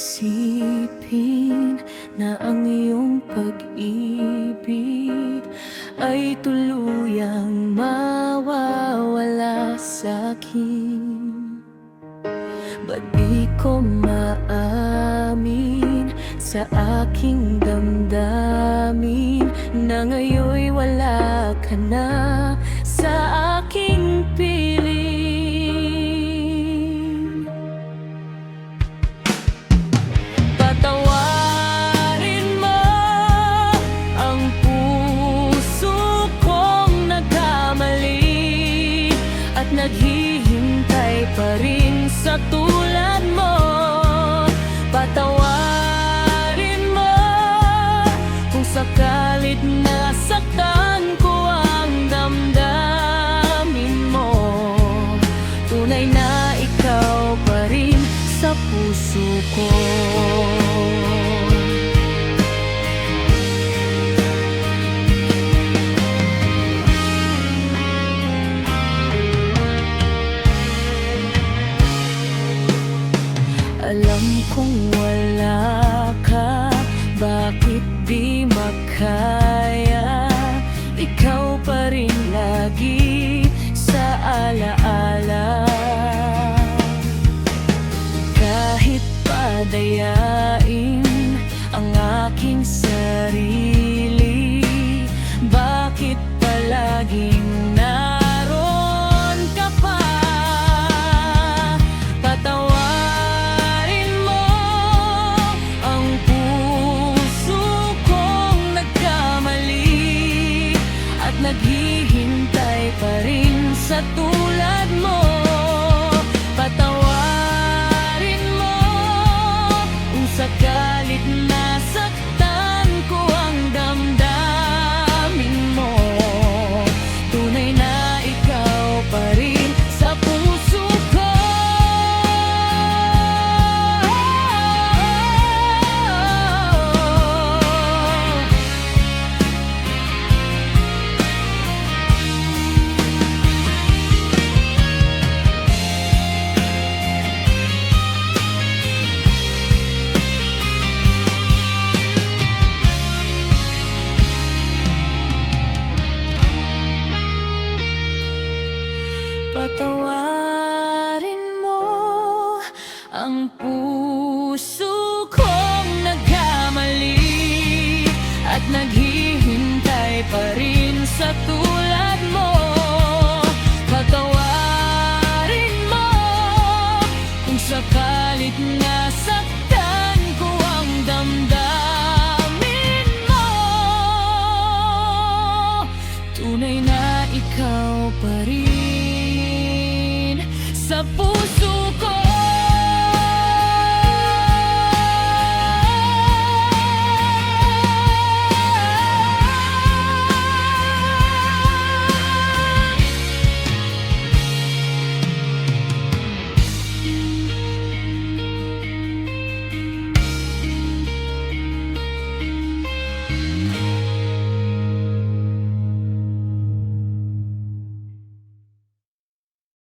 Isipin na ang iyong pag-ibig ay tuluyang mawawala sa'kin. Ba't di ko maamin sa aking damdamin na ngayon'y wala ka na sa aking piling? Patawarin mo ang puso kong nagkamali at naghihintay pa rin sa tulad mo. Patawarin mo kung sakalit nasaktan ko ang damdamin mo. Tunay na ikaw pa rin sa puso ko. Alam kong wala ka, bakit di makaya? Ikaw pa rin lagi sa alaala. Kahit padayain ang aking sarili, bakit palaging naroon ka pa? Patawarin mo ang puso kong nagkamali at naghihintay pa rin sa tulad mo. Patawarin mo kung sakali